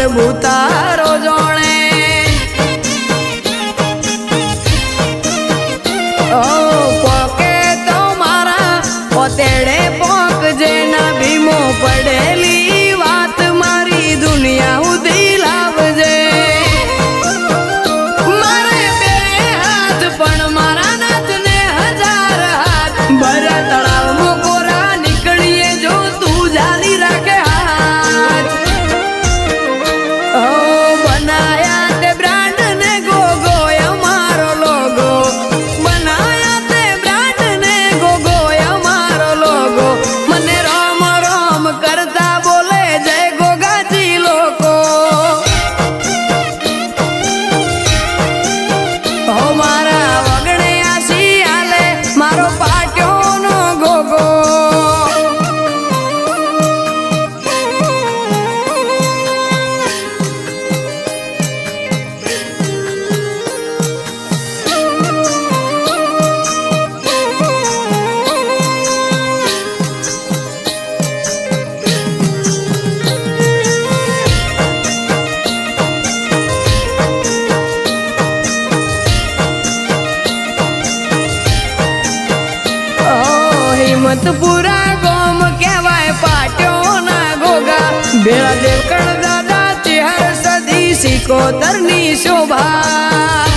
પ્રભુ તારો જોણે પોકે તો મારા પોતેડે પોક જેના ભીમો પડેલી વાત મારી દુનિયા સુધી લાવજે મારે બે હાથ પણ મારા નાથને હજાર હાથ ભરા તળાવમાં કોરા નીકળીએ જો તું જાલી રાખે હાથ બનાયા તે બ્રાન્ડ ને ગોગો અમારો લોગો બનાયા તે બ્રાન્ડ ને ગોગો અમારો લોગો મને રોમ રોમ કરતા બોલે જય ગોગાજી લોકો મારા વગણે આસી આલે મારો પાટ્યો નો ગોગો હિંમતપુરા ગોમ કહેવાય પાટ્યો ના ગોગા ભેળા દેવકણ દાદા 13 સદી સિકોતરની શોભા